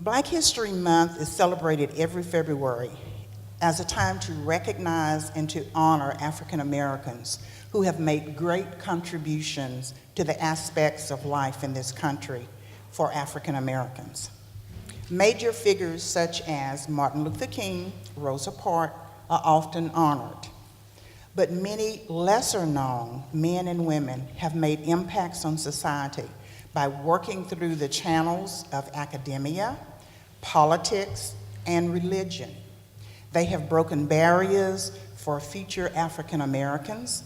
Black History Month is celebrated every February as a time to recognize and to honor African Americans who have made great contributions to the aspects of life in this country for African Americans. Major figures such as Martin Luther King, Rosa Parks are often honored, but many lesser known men and women have made impacts on society by working through the channels of academia, politics, and religion. They have broken barriers for future African Americans,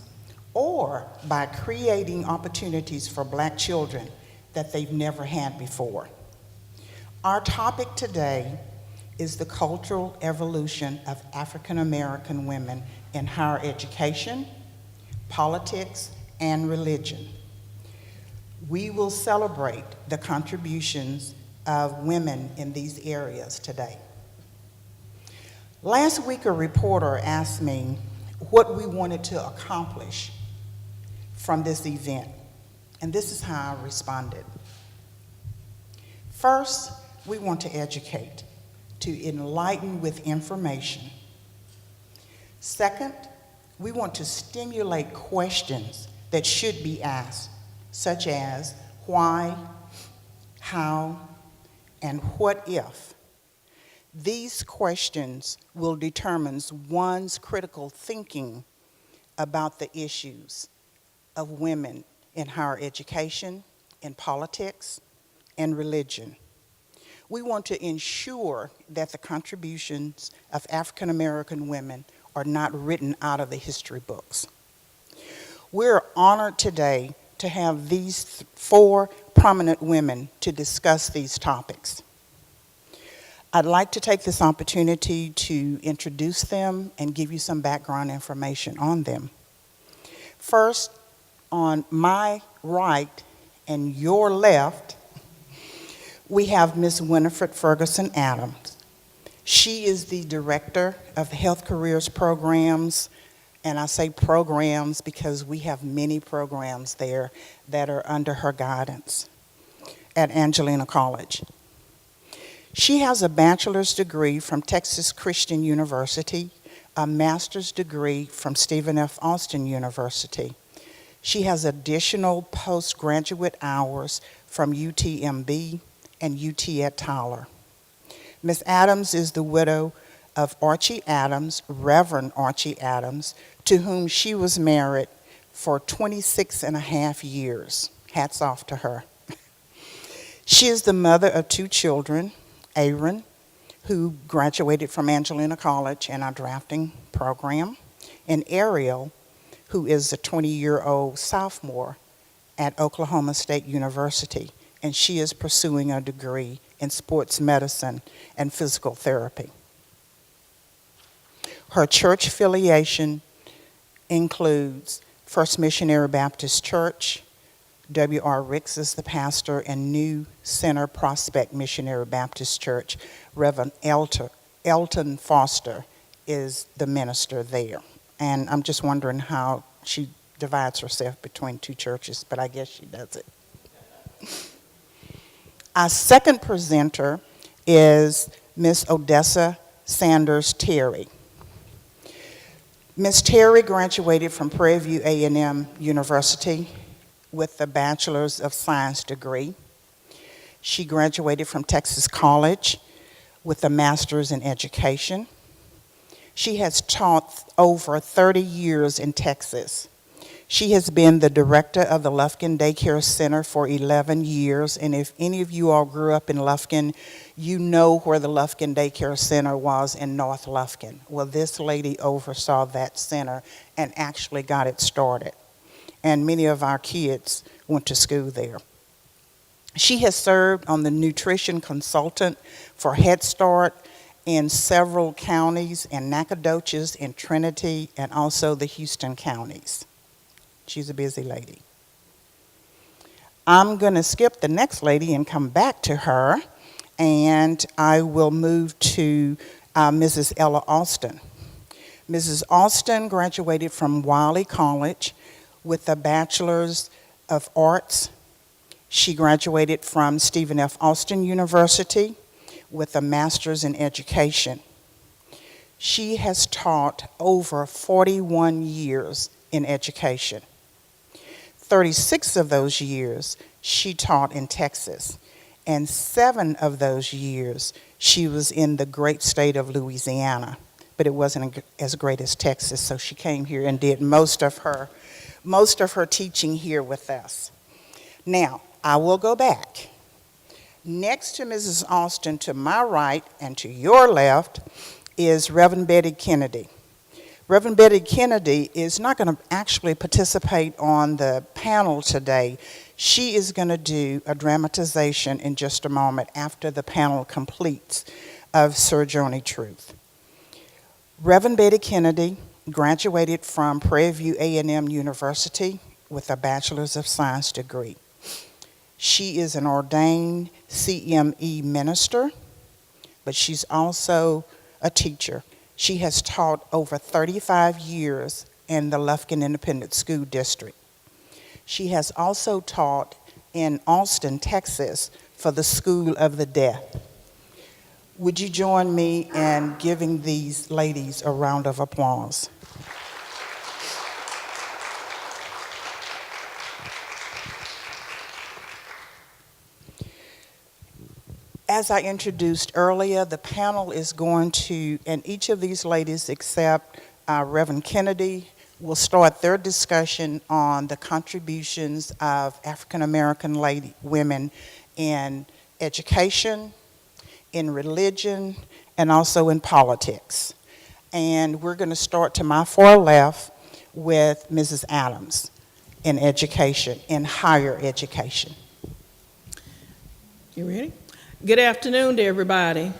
or by creating opportunities for Black children that they've never had before. Our topic today is the cultural evolution of African American women in higher education, politics, and religion. We will celebrate the contributions of women in these areas today. Last week, a reporter asked me what we wanted to accomplish from this event, and this is how I responded. First, we want to educate, to enlighten with information. Second, we want to stimulate questions that should be asked, such as why, how, and what if. These questions will determine one's critical thinking about the issues of women in higher education, in politics, and religion. We want to ensure that the contributions of African American women are not written out of the history books. We're honored today to have these four prominent women to discuss these topics. I'd like to take this opportunity to introduce them and give you some background information on them. First, on my right and your left, we have Ms. Winifred Ferguson-Adams. She is the Director of Health Careers Programs, and I say programs because we have many programs there that are under her guidance at Angelina College. She has a bachelor's degree from Texas Christian University, a master's degree from Stephen F. Austin University. She has additional postgraduate hours from UTMB and UT at Tyler. Ms. Adams is the widow of Archie Adams, Reverend Archie Adams, to whom she was married for 26 and a half years. Hats off to her. She is the mother of two children, Aaron, who graduated from Angelina College in our drafting program, and Ariel, who is a 20-year-old sophomore at Oklahoma State University, and she is pursuing a degree in sports medicine and physical therapy. Her church affiliation includes First Missionary Baptist Church, W.R. Ricks is the pastor, and New Center Prospect Missionary Baptist Church. Reverend Elton Foster is the minister there. And I'm just wondering how she divides herself between two churches, but I guess she does it. Our second presenter is Miss Odessa Sanders Terry. Miss Terry graduated from Prairie View A&M University with a Bachelor's of Science degree. She graduated from Texas College with a Master's in Education. She has taught over 30 years in Texas. She has been the director of the Lufkin Daycare Center for 11 years, and if any of you all grew up in Lufkin, you know where the Lufkin Daycare Center was in North Lufkin. Well, this lady oversaw that center and actually got it started, and many of our kids went to school there. She has served on the nutrition consultant for Head Start in several counties, in Nacogdoches, in Trinity, and also the Houston counties. She's a busy lady. I'm going to skip the next lady and come back to her, and I will move to Mrs. Ella Austin. Mrs. Austin graduated from Wiley College with a Bachelor's of Arts. She graduated from Stephen F. Austin University with a master's in education. She has taught over 41 years in education. 36 of those years she taught in Texas, and 7 of those years she was in the great state of Louisiana, but it wasn't as great as Texas, so she came here and did most of her teaching here with us. Now, I will go back. Next to Mrs. Austin, to my right and to your left, is Reverend Betty Kennedy. Reverend Betty Kennedy is not going to actually participate on the panel today. She is going to do a dramatization in just a moment after the panel completes of Sojourning Truth. Reverend Betty Kennedy graduated from Prairie View A&M University with a Bachelor's of Science degree. She is an ordained CME minister, but she's also a teacher. She has taught over 35 years in the Lufkin Independent School District. She has also taught in Austin, Texas, for the School of the Deaf. Would you join me in giving these ladies a round of applause? As I introduced earlier, the panel is going to, and each of these ladies except Reverend Kennedy will start their discussion on the contributions of African American women in education, in religion, and also in politics. And we're going to start to my far left with Mrs. Adams in education, in higher education. You ready? Good afternoon to everybody.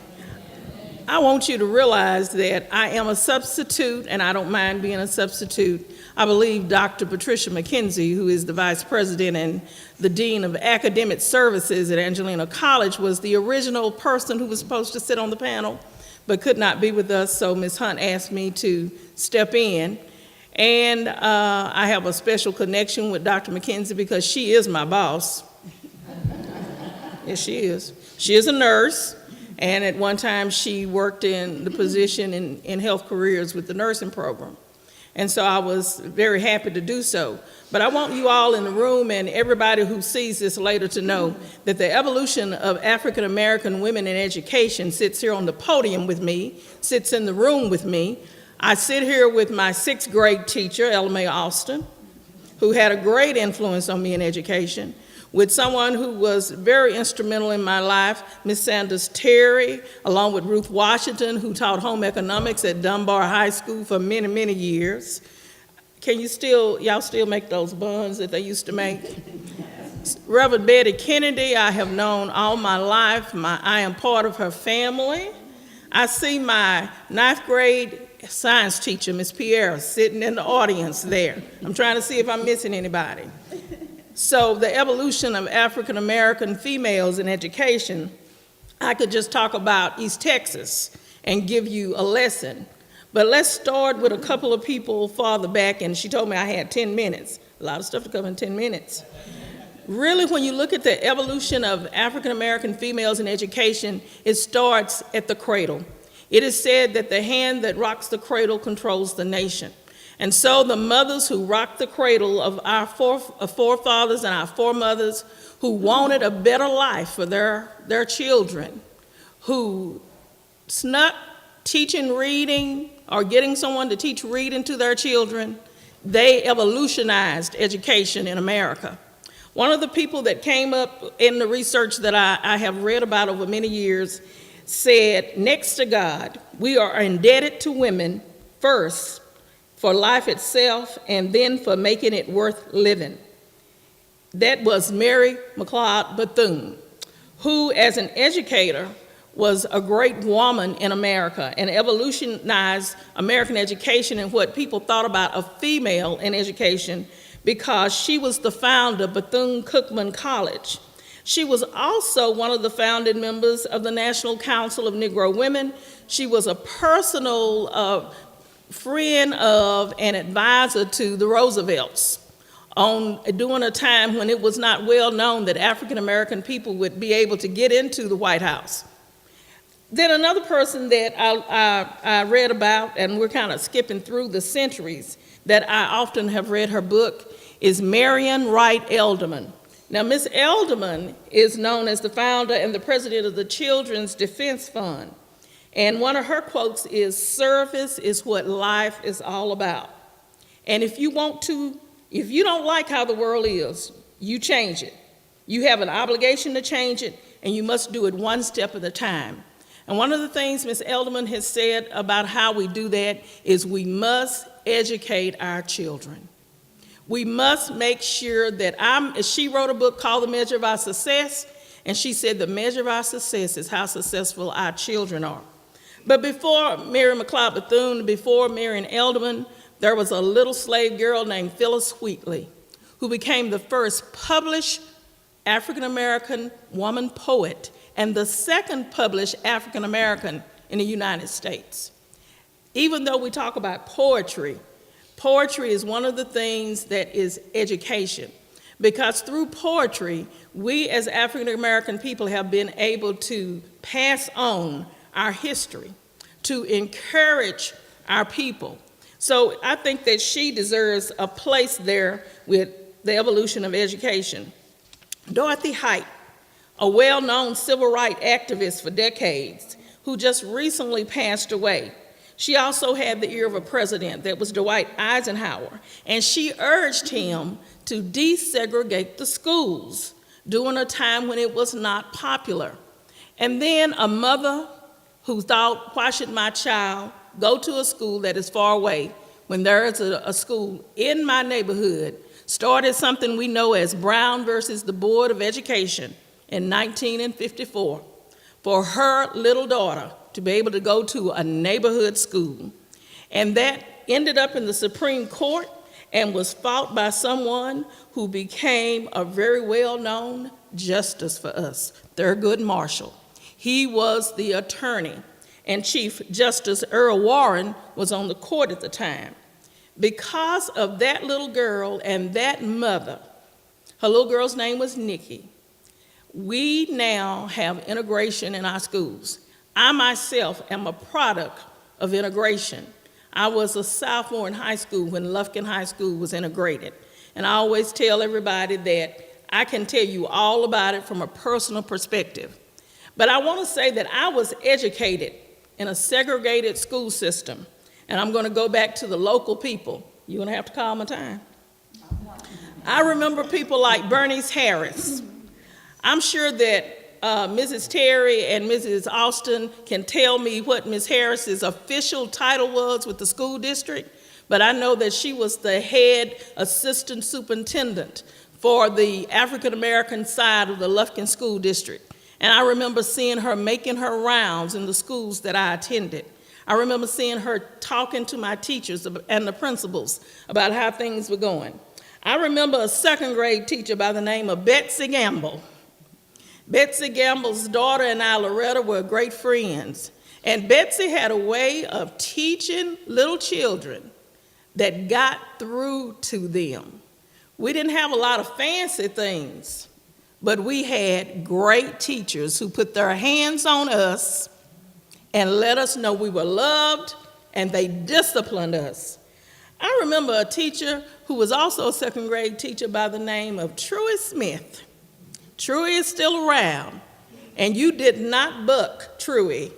I want you to realize that I am a substitute, and I don't mind being a substitute. I believe Dr. Patricia McKenzie, who is the Vice President and the Dean of Academic Services at Angelina College, was the original person who was supposed to sit on the panel, but could not be with us, so Ms. Hunt asked me to step in. And I have a special connection with Dr. McKenzie because she is my boss. Yes, she is. She is a nurse, and at one time she worked in the position in health careers with the nursing program. And so I was very happy to do so. But I want you all in the room and everybody who sees this later to know that the evolution of African American women in education sits here on the podium with me, sits in the room with me. I sit here with my 6th grade teacher, Ella Mae Austin, who had a great influence on me in education, with someone who was very instrumental in my life, Ms. Sanders Terry, along with Ruth Washington, who taught home economics at Dunbar High School for many, many years. Can y'all still make those buns that they used to make? Reverend Betty Kennedy, I have known all my life. I am part of her family. I see my 9th grade science teacher, Ms. Pierre, sitting in the audience there. I'm trying to see if I'm missing anybody. So the evolution of African American females in education, I could just talk about East Texas and give you a lesson. But let's start with a couple of people farther back, and she told me I had 10 minutes. A lot of stuff to cover in 10 minutes. Really, when you look at the evolution of African American females in education, it starts at the cradle. It is said that the hand that rocks the cradle controls the nation. And so the mothers who rocked the cradle of our forefathers and our foremothers, who wanted a better life for their children, who snuck teaching reading or getting someone to teach reading to their children, they evolutionized education in America. One of the people that came up in the research that I have read about over many years said, next to God, we are indebted to women first for life itself, and then for making it worth living. That was Mary McLeod Bethune, who, as an educator, was a great woman in America and evolutionized American education and what people thought about a female in education, because she was the founder of Bethune-Cookman College. She was also one of the founding members of the National Council of Negro Women. She was a personal friend of and advisor to the Roosevelts during a time when it was not well known that African American people would be able to get into the White House. Then another person that I read about, and we're kind of skipping through the centuries, that I often have read her book, is Marion Wright Edelman. Now, Miss Edelman is known as the founder and the president of the Children's Defense Fund. And one of her quotes is, "Service is what life is all about." And if you don't like how the world is, you change it. You have an obligation to change it, and you must do it one step at a time. And one of the things Ms. Edelman has said about how we do that is we must educate our children. We must make sure that she wrote a book called The Measure of Our Success, and she said the measure of our success is how successful our children are. But before Mary McLeod Bethune, before Marion Edelman, there was a little slave girl named Phyllis Wheatley, who became the first published African-American woman poet and the second published African-American in the United States. Even though we talk about poetry, poetry is one of the things that is education, because through poetry, we as African-American people have been able to pass on our history, to encourage our people. So I think that she deserves a place there with the evolution of education. Dorothy Height, a well-known civil rights activist for decades, who just recently passed away. She also had the ear of a president, that was Dwight Eisenhower, and she urged him to desegregate the schools during a time when it was not popular. And then a mother who thought, why should my child go to a school that is far away when there is a school in my neighborhood, started something we know as Brown versus the Board of Education in 1954 for her little daughter to be able to go to a neighborhood school. And that ended up in the Supreme Court and was fought by someone who became a very well-known justice for us, Thurgood Marshall. He was the attorney, and Chief Justice Earl Warren was on the court at the time. Because of that little girl and that mother, her little girl's name was Nikki, we now have integration in our schools. I myself am a product of integration. I was a sophomore in high school when Lufkin High School was integrated. And I always tell everybody that I can tell you all about it from a personal perspective. But I want to say that I was educated in a segregated school system. And I'm going to go back to the local people. You're going to have to call my time. I remember people like Bernice Harris. I'm sure that Mrs. Terry and Mrs. Austin can tell me what Ms. Harris's official title was with the school district, but I know that she was the head assistant superintendent for the African-American side of the Lufkin School District. And I remember seeing her making her rounds in the schools that I attended. I remember seeing her talking to my teachers and the principals about how things were going. I remember a second grade teacher by the name of Betsy Gamble. Betsy Gamble's daughter and I, Loretta, were great friends. And Betsy had a way of teaching little children that got through to them. We didn't have a lot of fancy things, but we had great teachers who put their hands on us and let us know we were loved, and they disciplined us. I remember a teacher who was also a second grade teacher by the name of Truett Smith. Truett is still around, and you did not buck Truett.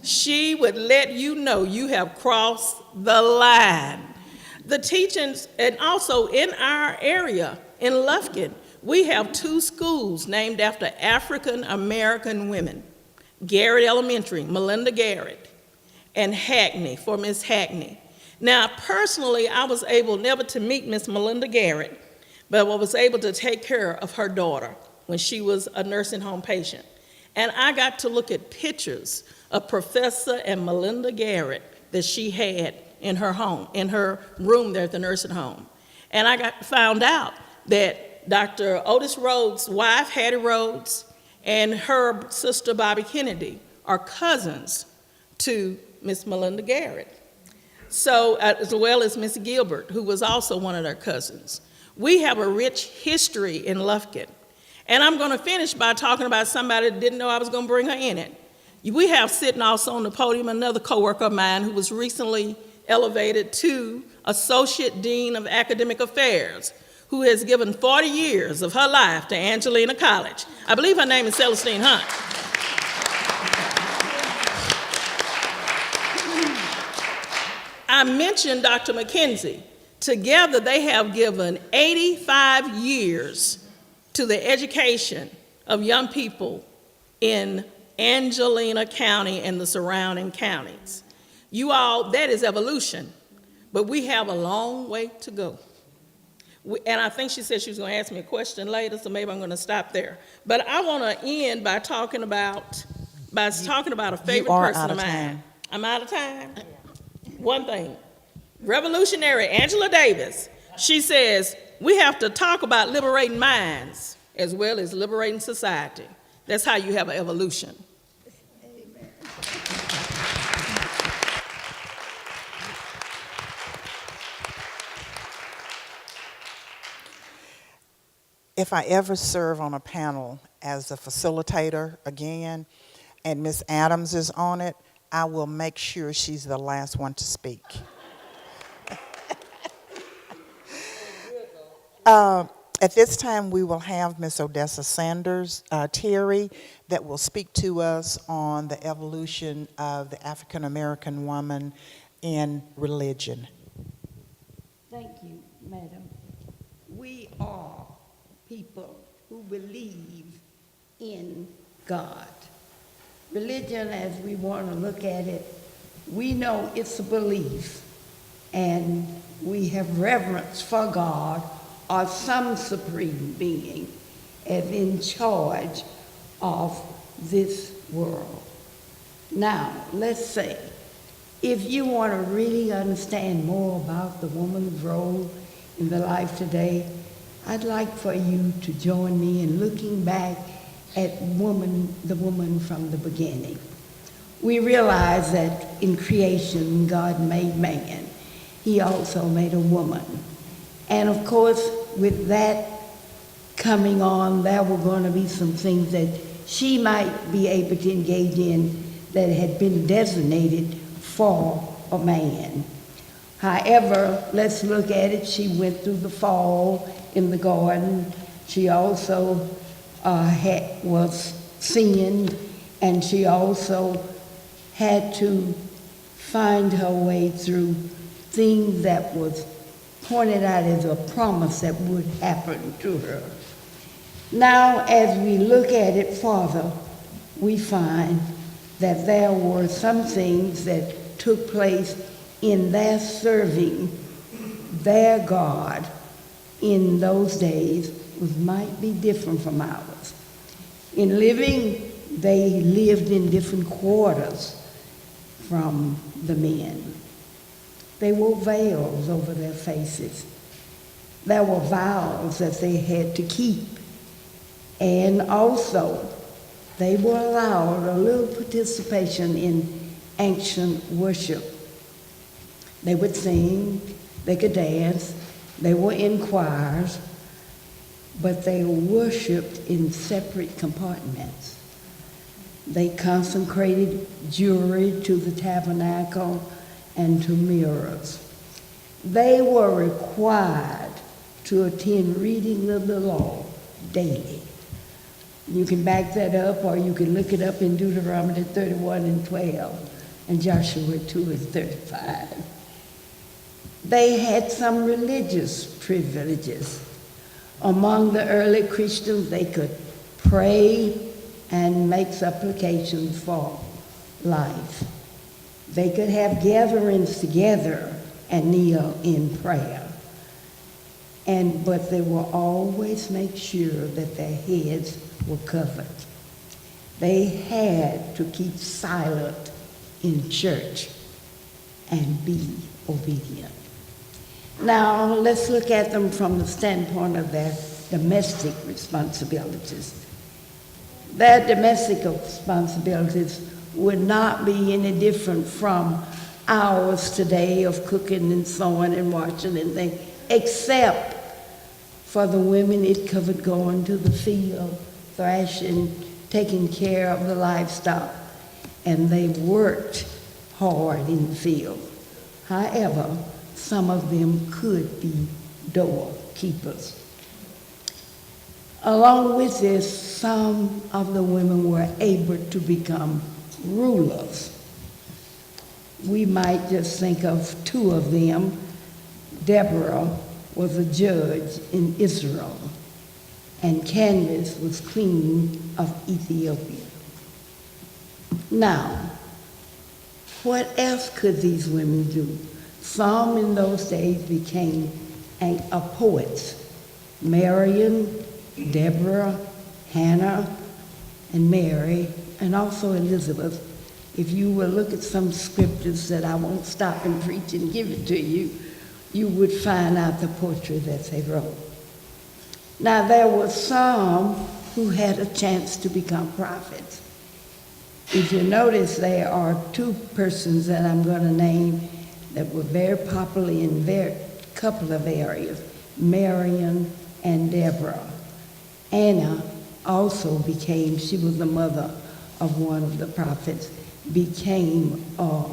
She would let you know you have crossed the line. The teachings, and also in our area, in Lufkin, we have 2 schools named after African American women. Garrett Elementary, Melinda Garrett, and Hackney, for Miss Hackney. Now, personally, I was able never to meet Miss Melinda Garrett, but I was able to take care of her daughter when she was a nursing home patient. And I got to look at pictures of Professor and Melinda Garrett that she had in her home, in her room there at the nursing home. And I found out that Dr. Otis Rhodes' wife, Hattie Rhodes, and her sister, Bobby Kennedy, are cousins to Miss Melinda Garrett. So, as well as Miss Gilbert, who was also one of their cousins. We have a rich history in Lufkin. And I'm going to finish by talking about somebody that didn't know I was going to bring her in it. We have sitting also on the podium another coworker of mine who was recently elevated to Associate Dean of Academic Affairs, who has given 40 years of her life to Angelina College. I believe her name is Sellestine Hunt. I mentioned Dr. McKenzie. Together, they have given 85 years to the education of young people in Angelina County and the surrounding counties. You all, that is evolution, but we have a long way to go. And I think she said she was going to ask me a question later, so maybe I'm going to stop there. But I want to end by talking about a favorite person of mine. I'm out of time? One thing. Revolutionary Angela Davis, she says, we have to talk about liberating minds as well as liberating society. That's how you have an evolution. Amen. If I ever serve on a panel as a facilitator again, and Ms. Adams is on it, I will make sure she's the last one to speak. At this time, we will have Ms. Odessa Terry that will speak to us on the evolution of the African American woman in religion. Thank you, Madam. We are people who believe in God. Religion, as we want to look at it, we know it's a belief, and we have reverence for God or some supreme being as in charge of this world. Now, let's say, if you want to really understand more about the woman's role in the life today, I'd like for you to join me in looking back at the woman from the beginning. We realize that in creation, God made man. He also made a woman. And of course, with that coming on, there were going to be some things that she might be able to engage in that had been designated for a man. However, let's look at it. She went through the fall in the garden. She also was sinned, and she also had to find her way through things that was pointed out as a promise that would happen to her. Now, as we look at it further, we find that there were some things that took place in their serving their God in those days which might be different from ours. In living, they lived in different quarters from the men. They wore veils over their faces. There were vows that they had to keep. And also, they were allowed a little participation in ancient worship. They would sing, they could dance, they were in choirs, but they worshiped in separate compartments. They consecrated jewelry to the tabernacle and to mirrors. They were required to attend reading of the law daily. You can back that up, or you can look it up in Deuteronomy 31:12 and Joshua 2:35. They had some religious privileges. Among the early Christians, they could pray and make supplications for life. They could have gatherings together and kneel in prayer. But they will always make sure that their heads were covered. They had to keep silent in church and be obedient. Now, let's look at them from the standpoint of their domestic responsibilities. Their domestic responsibilities would not be any different from ours today of cooking and sewing and washing and things, except for the women, it covered going to the field, thrashing, taking care of the livestock. and they worked hard in the field. However, some of them could be doorkeepers. Along with this, some of the women were able to become rulers. We might just think of two of them. Deborah was a judge in Israel, and Candace was queen of Ethiopia. Now, what else could these women do? Some in those days became poets. Marion, Deborah, Hannah, and Mary, and also Elizabeth. If you will look at some scriptures that I won't stop and preach and give it to you, you would find out the poetry that they wrote. Now, there were some who had a chance to become prophets. If you notice, there are two persons that I'm going to name that were very popular in a couple of areas, Marion and Deborah. Anna also she was the mother of one of the prophets, became a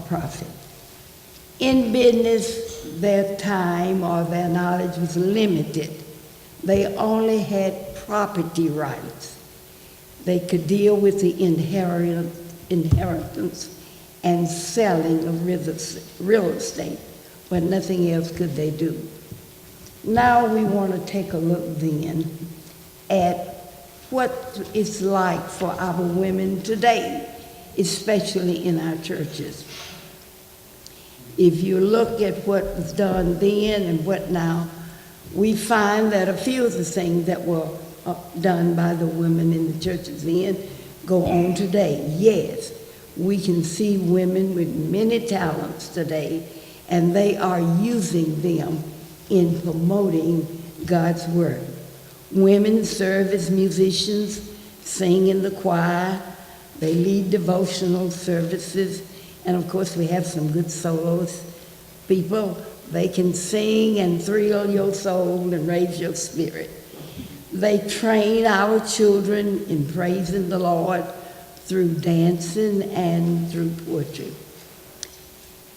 prophet. In business, their time or their knowledge was limited. They only had property rights. They could deal with the inheritance and selling of real estate, but nothing else could they do. Now we want to take a look then at what it's like for our women today, especially in our churches. If you look at what was done then and what now, we find that a few of the things that were done by the women in the churches then go on today. Yes, we can see women with many talents today, and they are using them in promoting God's word. Women serve as musicians, sing in the choir, they lead devotional services, and of course we have some good solos people. They can sing and thrill your soul and raise your spirit. They train our children in praising the Lord through dancing and through poetry.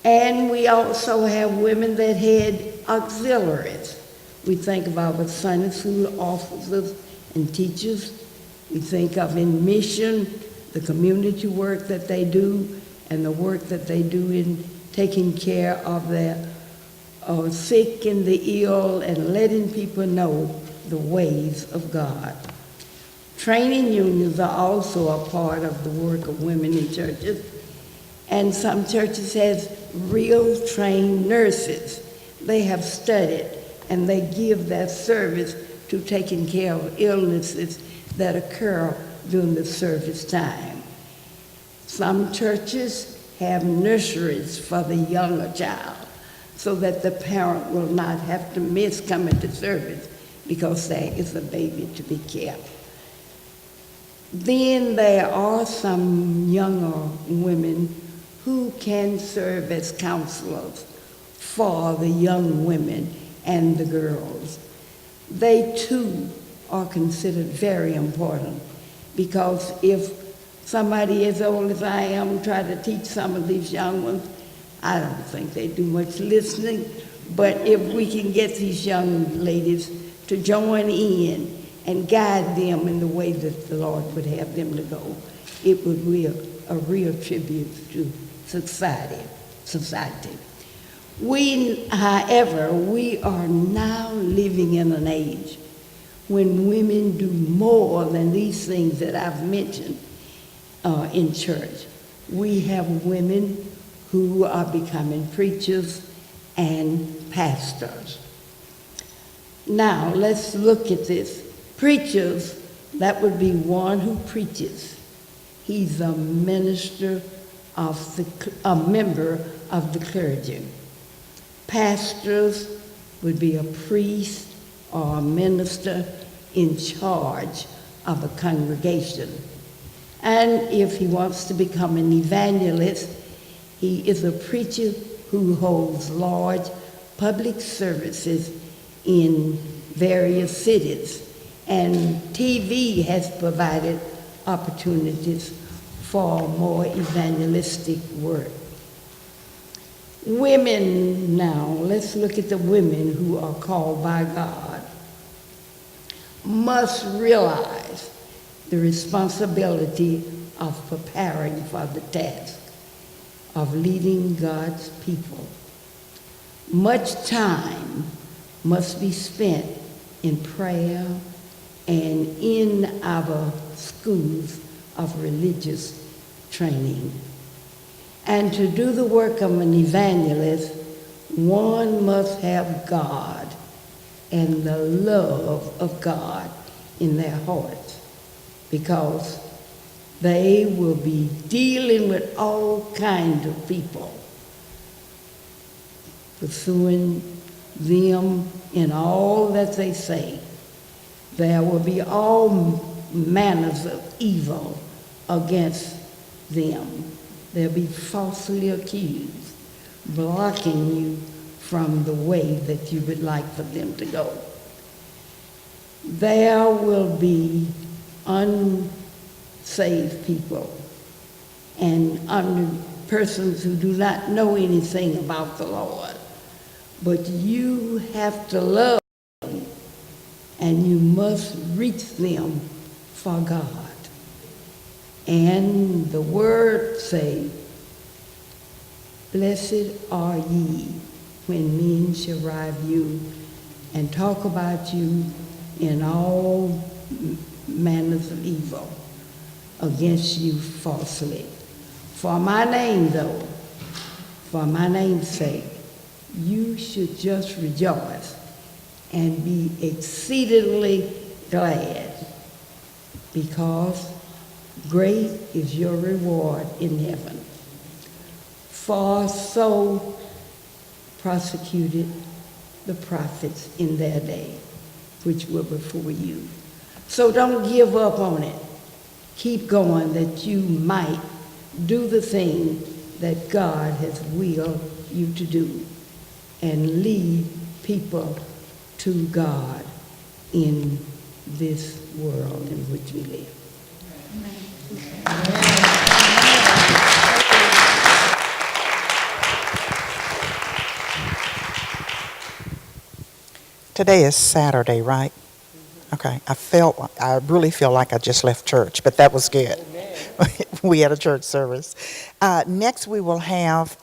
And we also have women that had auxiliaries. We think of our Sunday school officers and teachers. We think of in mission, the community work that they do and the work that they do in taking care of their sick and the ill and letting people know the ways of God. Training unions are also a part of the work of women in churches, and some churches have real trained nurses. They have studied and they give their service to taking care of illnesses that occur during the service time. Some churches have nurseries for the younger child so that the parent will not have to miss coming to service because there is a baby to be kept. Then there are some younger women who can serve as counselors for the young women and the girls. They too are considered very important, because if somebody as old as I am try to teach some of these young ones, I don't think they do much listening. But if we can get these young ladies to join in and guide them in the way that the Lord would have them to go, it would be a real tribute to society. However, we are now living in an age when women do more than these things that I've mentioned in church. We have women who are becoming preachers and pastors. Now, let's look at this. Preachers, that would be one who preaches. He's a minister a member of the clergy. Pastors would be a priest or a minister in charge of a congregation. And if he wants to become an evangelist, he is a preacher who holds large public services in various cities. And TV has provided opportunities for more evangelistic work. Women now, let's look at the women who are called by God, must realize the responsibility of preparing for the task of leading God's people. Much time must be spent in prayer and in our schools of religious training. And to do the work of an evangelist, one must have God and the love of God in their hearts, because they will be dealing with all kinds of people, pursuing them in all that they say. There will be all manners of evil against them. They'll be falsely accused, blocking you from the way that you would like for them to go. There will be unsaved people and persons who do not know anything about the Lord. But you have to love them, and you must reach them for God. And the word say, blessed are ye when men shall rive you and talk about you in all manners of evil against you falsely. For my name, though, for my name's sake, you should just rejoice and be exceedingly glad, because great is your reward in heaven. For so prosecuted the prophets in their day, which were before you. So don't give up on it. Keep going, that you might do the thing that God has willed you to do, and lead people to God in this world in which we live. Today is Saturday, right? Okay. I really feel like I just left church, but that was good. We had a church service. Next, we will have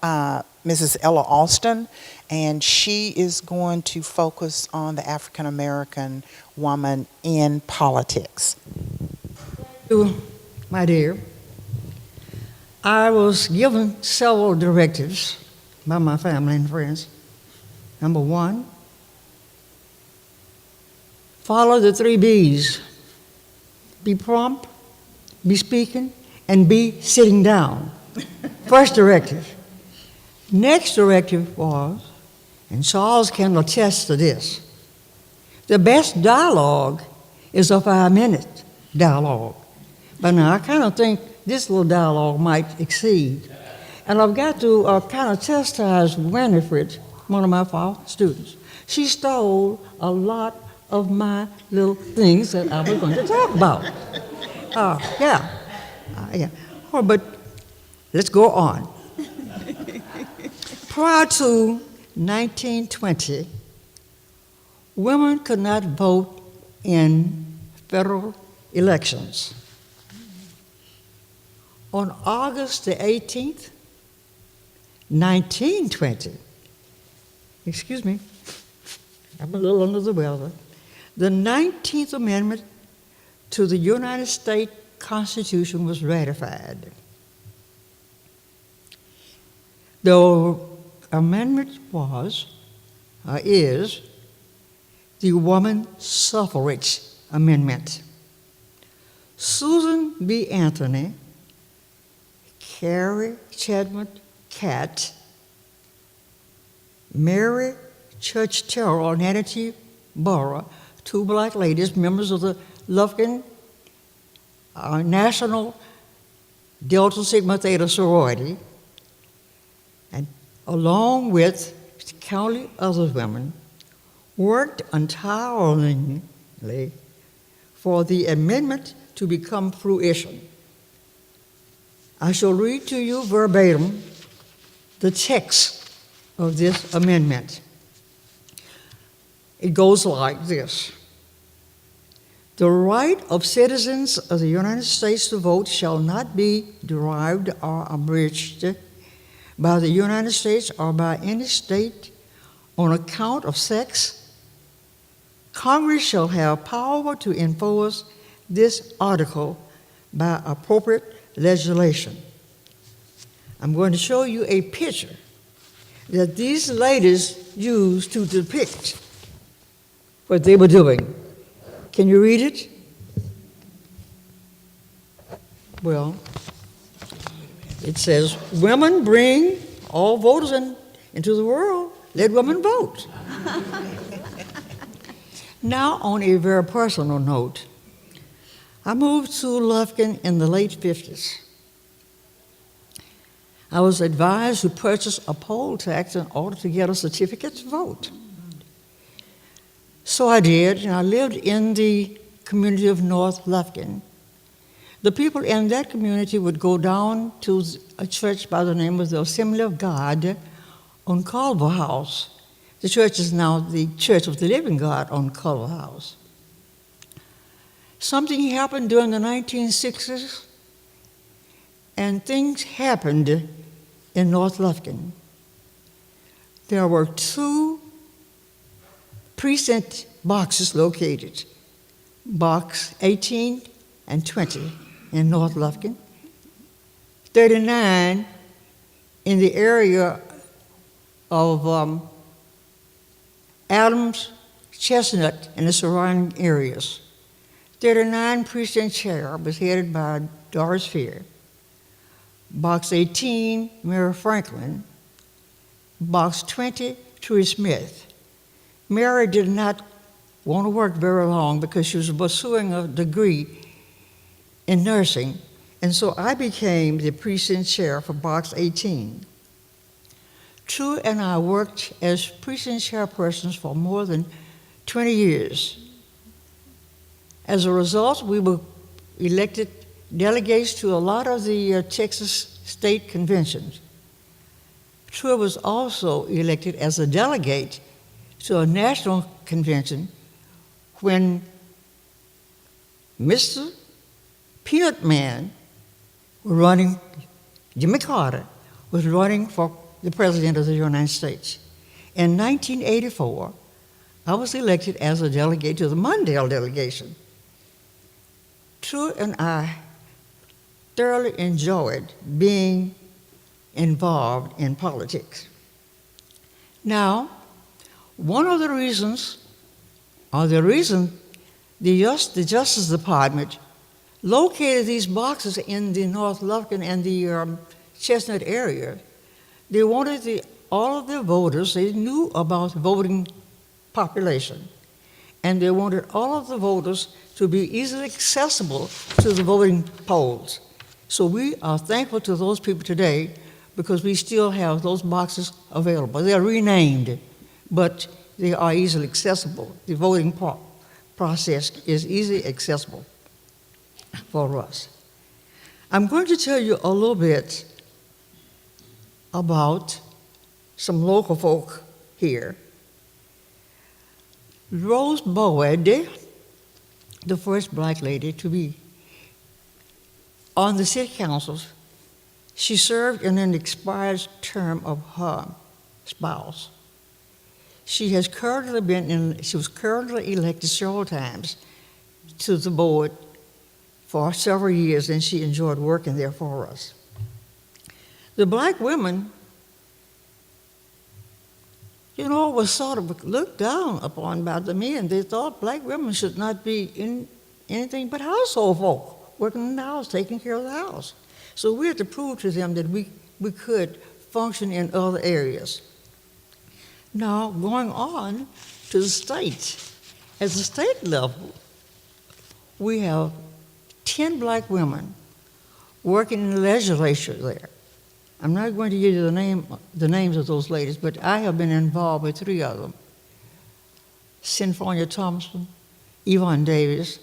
Mrs. Ella Alston, and she is going to focus on the African American woman in politics. My dear, I was given several directives by my family and friends. Number one, follow the 3 B's. Be prompt, be speaking, and be sitting down. First directive. Next directive was, and Charles can attest to this, the best dialogue is a 5-minute dialogue. But now I kind of think this little dialogue might exceed. And I've got to kind of chastise Winifred, one of my former students. She stole a lot of my little things that I was going to talk about. Yeah. Oh, but let's go on. Prior to 1920, women could not vote in federal elections. On August the 18th, 1920, excuse me, I'm a little under the weather, the 19th Amendment to the United States Constitution was ratified. The amendment is the Woman Suffrage Amendment. Susan B. Anthony, Carrie Chadwick Catt, Mary Church Terrell, and Hattie Burrow, 2 black ladies, members of the Lufkin National Delta Sigma Theta sorority, and along with countless other women, worked untiringly for the amendment to become fruition. I shall read to you verbatim the text of this amendment. It goes like this. The right of citizens of the United States to vote shall not be derived or abridged by the United States or by any state on account of sex. Congress shall have power to enforce this article by appropriate legislation. I'm going to show you a picture that these ladies used to depict what they were doing. Can you read it? Well, it says, women bring all voters into the world. Let women vote. Now, on a very personal note, I moved to Lufkin in the late 50s. I was advised to purchase a poll tax in order to get a certificate to vote. So I did, and I lived in the community of North Lufkin. The people in that community would go down to a church by the name of the Assembly of God on Culver House. The church is now the Church of the Living God on Culver House. Something happened during the 1960s, and things happened in North Lufkin. There were 2 precinct boxes located, box 18 and 20 in North Lufkin, 39 in the area of Adams, Chestnut, and the surrounding areas. 39 precinct chair was headed by Doris Fear. Box 18, Mary Franklin. Box 20, Trudy Smith. Mary did not want to work very long because she was pursuing a degree in nursing, and so I became the precinct chair for Box 18. True and I worked as precinct chairpersons for more than 20 years. As a result, we were elected delegates to a lot of the Texas state conventions. True was also elected as a delegate to a national convention when Mr. Peanut Man was running, Jimmy Carter was running for the President of the United States. In 1984, I was elected as a delegate to the Mondale delegation. True and I thoroughly enjoyed being involved in politics. Now, one of the reasons, or the reason the Justice Department located these boxes in the North Lufkin and the Chestnut area, they wanted all of their voters, they knew about voting population, and they wanted all of the voters to be easily accessible to the voting polls. So we are thankful to those people today because we still have those boxes available. They're renamed, but they are easily accessible. The voting process is easily accessible for us. I'm going to tell you a little bit about some local folk here. Rose Boyd, the first black lady to be on the city councils, she served in an expired term of her spouse. She was currently elected several times to the board for several years, and she enjoyed working there for us. The black women, was sort of looked down upon by the men. They thought black women should not be in anything but household folk, working in the house, taking care of the house. So we had to prove to them that we could function in other areas. Now, going on to the state. At the state level, we have 10 black women working in the legislature there. I'm not going to give you the names of those ladies, but I have been involved with 3 of them. Sinfonia Thompson, Yvonne Davis,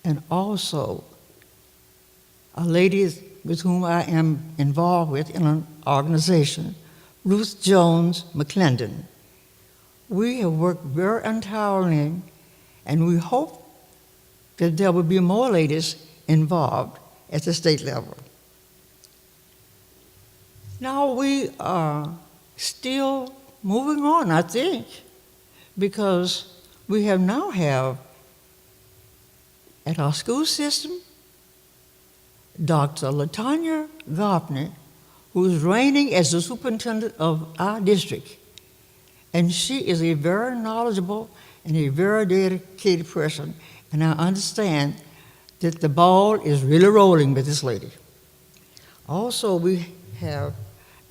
and also a lady with whom I am involved with in an organization, Ruth Jones McClendon. We have worked very untiringly, and we hope that there will be more ladies involved at the state level. Now we are still moving on, I think, because we now have at our school system Dr. LaTanya Garpner, who is reigning as the superintendent of our district. And she is a very knowledgeable and a very dedicated person, and I understand that the ball is really rolling with this lady. Also, we have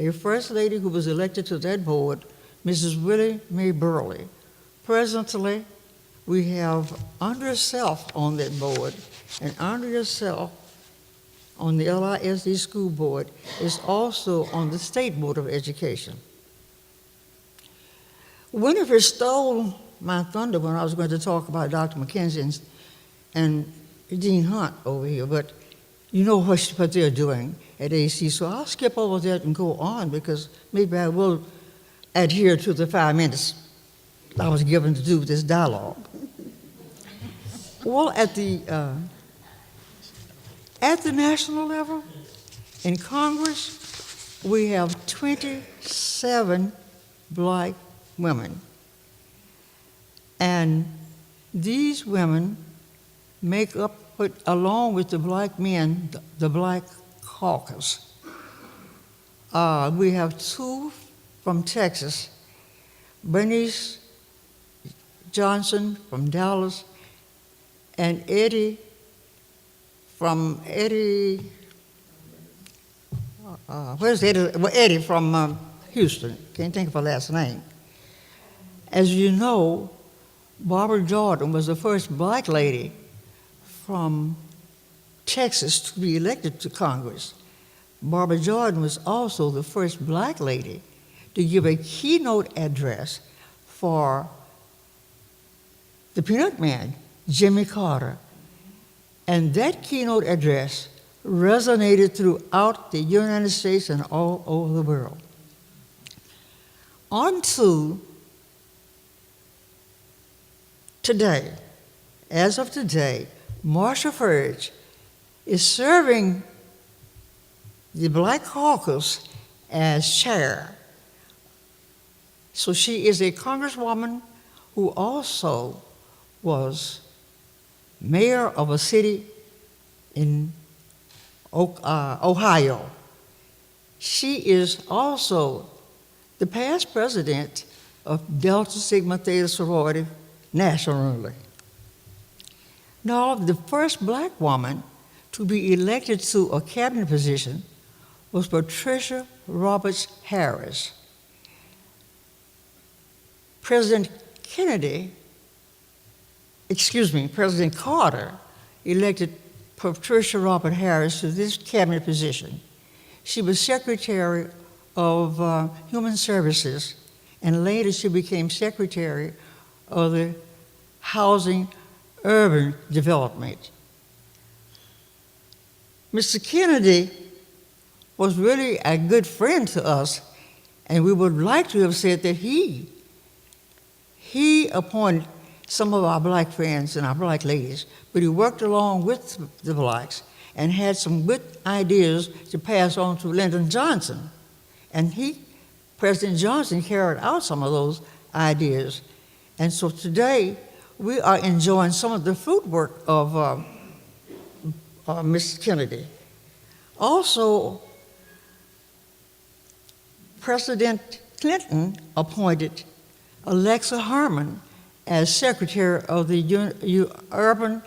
a first lady who was elected to that board, Mrs. Willie Mae Burley. Presently, we have Andrea Self on that board, and Andrea Self on the LISD school board is also on the State Board of Education. Winifred stole my thunder when I was going to talk about Dr. McKenzie and Dean Hunt over here, but you know what they're doing at AC, so I'll skip over that and go on because maybe I will adhere to the 5 minutes I was given to do this dialogue. Well, at the national level, in Congress, we have 27 black women. And these women make up, along with the black men, the Black Caucus. We have 2 from Texas, Bernice Johnson from Dallas, and Eddie from Eddie from Houston. Can't think of her last name. As you know, Barbara Jordan was the first black lady from Texas to be elected to Congress. Barbara Jordan was also the first black lady to give a keynote address for the Peanut Man, Jimmy Carter. And that keynote address resonated throughout the United States and all over the world. On to today. As of today, Marcia Fudge is serving the Black Caucus as chair. So she is a congresswoman who also was mayor of a city in Ohio. She is also the past president of Delta Sigma Theta Sorority nationally. Now, the first black woman to be elected to a cabinet position was Patricia Roberts Harris. President Carter elected Patricia Roberts Harris to this cabinet position. She was Secretary of Human Services, and later she became Secretary of the Housing Urban Development. Mr. Kennedy was really a good friend to us, and we would like to have said that he appointed some of our black friends and our black ladies, but he worked along with the blacks and had some good ideas to pass on to Lyndon Johnson. And President Johnson carried out some of those ideas. And so today, we are enjoying some of the fruit work of Mr. Kennedy. Also, President Clinton appointed Alexa Harmon as Secretary of the Urban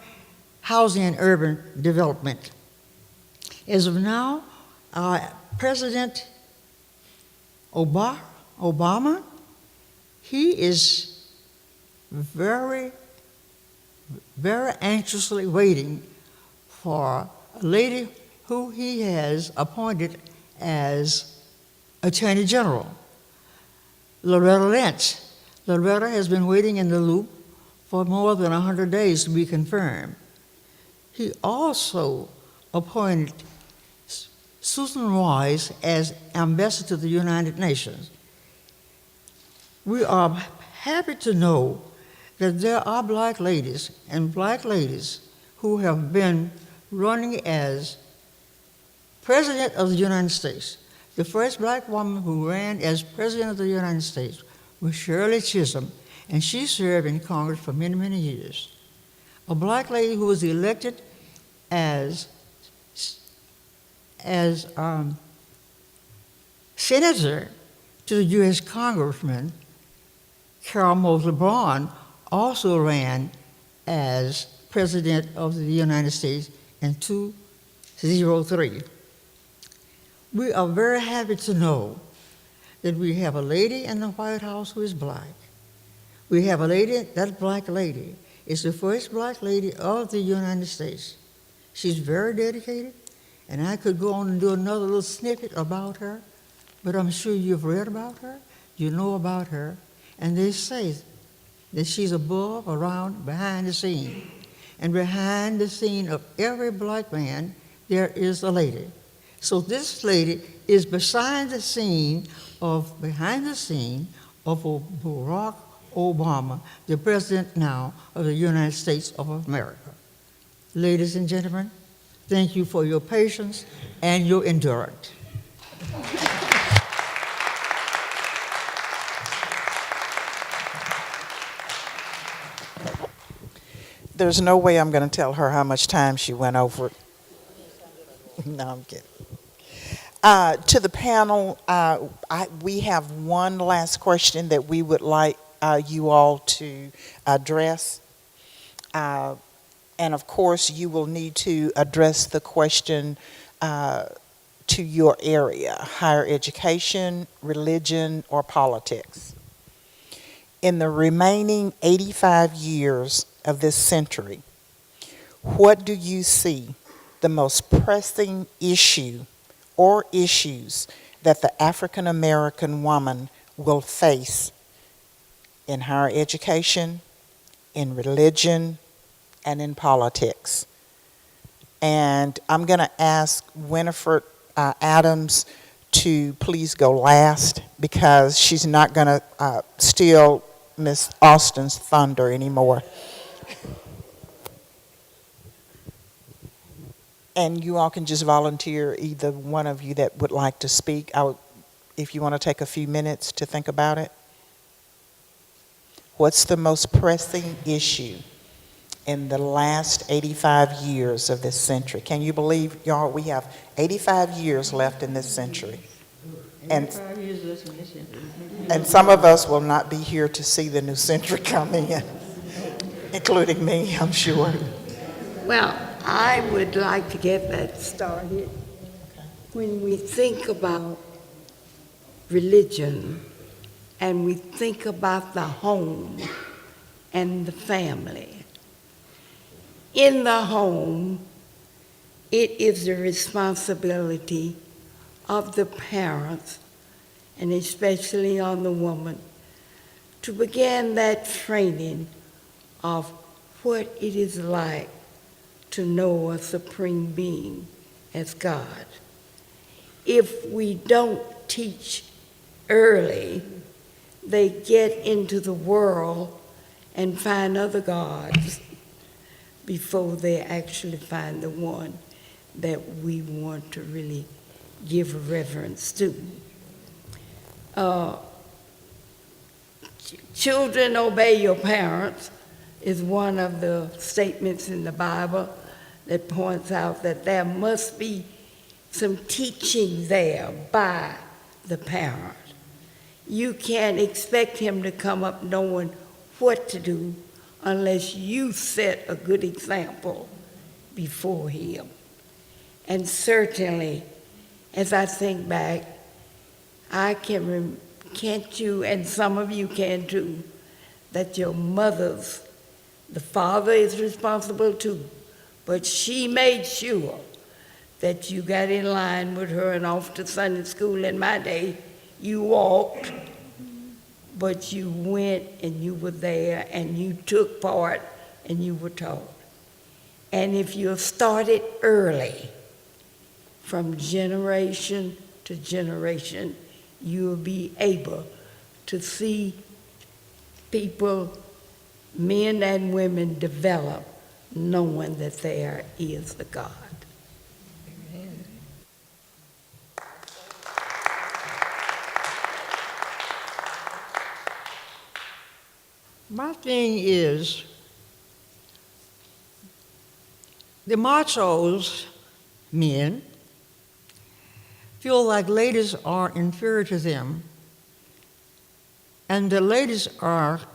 Housing and Urban Development. As of now, President Obama, he is very, very anxiously waiting for a lady who he has appointed as Attorney General, Loretta Lynch. Loretta has been waiting in the loop for more than 100 days to be confirmed. He also appointed Susan Rice as ambassador to the United Nations. We are happy to know that there are black ladies and black ladies who have been running as President of the United States. The first black woman who ran as President of the United States was Shirley Chisholm, and she served in Congress for many, many years. A black lady who was elected as senator to the U.S. Congressman, Carol Moseley Braun, also ran as President of the United States in 2003. We are very happy to know that we have a lady in the White House who is black. We have a lady, that black lady is the first black lady of the United States. She's very dedicated, and I could go on and do another little snippet about her, but I'm sure you've read about her, you know about her, and they say that she's above, around, behind the scene. And behind the scene of every black man, there is a lady. So this lady is behind the scene of Barack Obama, the president now of the United States of America. Ladies and gentlemen, thank you for your patience and your endurance. There's no way I'm going to tell her how much time she went over. No, I'm kidding. To the panel, we have one last question that we would like you all to address. And of course, you will need to address the question to your area: higher education, religion, or politics. In the remaining 85 years of this century, what do you see the most pressing issue or issues that the African American woman will face in higher education, in religion, and in politics? And I'm going to ask Winifred Adams to please go last, because she's not going to steal Miss Austin's thunder anymore. And you all can just volunteer, either one of you that would like to speak, if you want to take a few minutes to think about it. What's the most pressing issue in the last 85 years of this century? Can you believe, y'all, we have 85 years left in this century. And some of us will not be here to see the new century coming in, including me, I'm sure. Well, I would like to get that started. When we think about religion and we think about the home and the family, in the home, it is the responsibility of the parents, and especially on the woman, to begin that training of what it is like to know a supreme being as God. If we don't teach early, they get into the world and find other gods before they actually find the one that we want to really give reverence to. Children, obey your parents is one of the statements in the Bible that points out that there must be some teaching there by the parent. You can't expect him to come up knowing what to do unless you set a good example before him. And certainly, as I think back, can't you, and some of you can too, that your mothers, the father is responsible too, but she made sure that you got in line with her and off to Sunday school. In my day, you walked, but you went and you were there and you took part and you were taught. And if you started early, from generation to generation, you will be able to see people, men and women, develop knowing that there is a God. My thing is, the machos, men, feel like ladies are inferior to them, and the ladies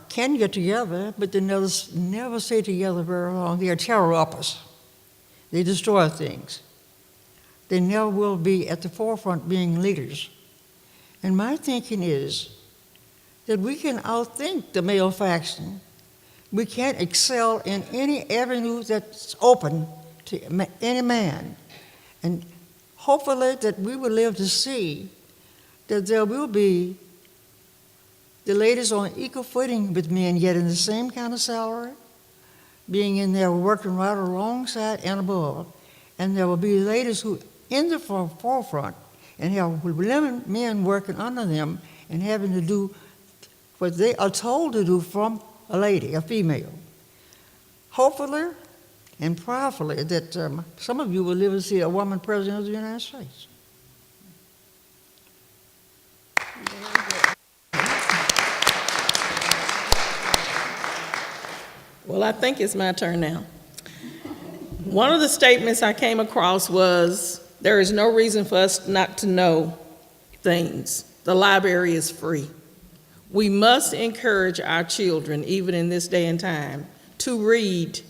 can get together, but they never stay together very long. They are terror uppers. They destroy things. They never will be at the forefront being leaders. And my thinking is that we can outthink the male faction. We can't excel in any avenue that's open to any man. And hopefully that we will live to see that there will be the ladies on equal footing with men, yet in the same kind of salary, being in there working right alongside and above. And there will be ladies who in the forefront and have men working under them and having to do what they are told to do from a lady, a female. Hopefully and prayerfully that some of you will live to see a woman president of the United States. Well, I think it's my turn now. One of the statements I came across was, there is no reason for us not to know things. The library is free. We must encourage our children, even in this day and time, to read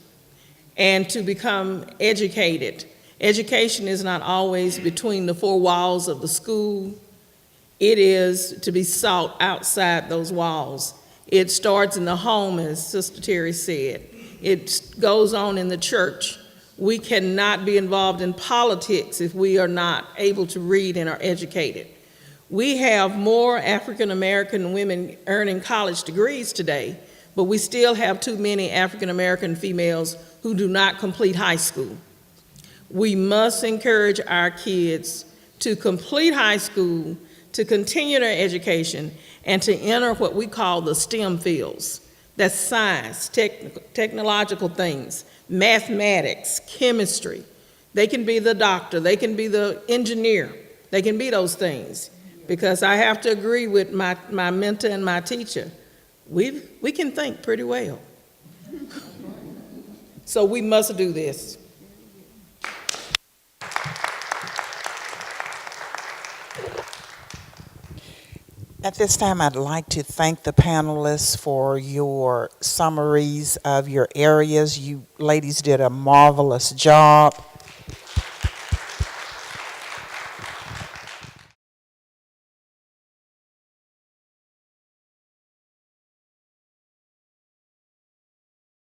and to become educated. Education is not always between the four walls of the school. It is to be sought outside those walls. It starts in the home, as Sister Terry said. It goes on in the church. We cannot be involved in politics if we are not able to read and are educated. We have more African American women earning college degrees today, but we still have too many African American females who do not complete high school. We must encourage our kids to complete high school, to continue their education, and to enter what we call the STEM fields. That's science, technological things, mathematics, chemistry. They can be the doctor, they can be the engineer, they can be those things. Because I have to agree with my mentor and my teacher. We can think pretty well. So we must do this. At this time, I'd like to thank the panelists for your summaries of your areas. You ladies did a marvelous job.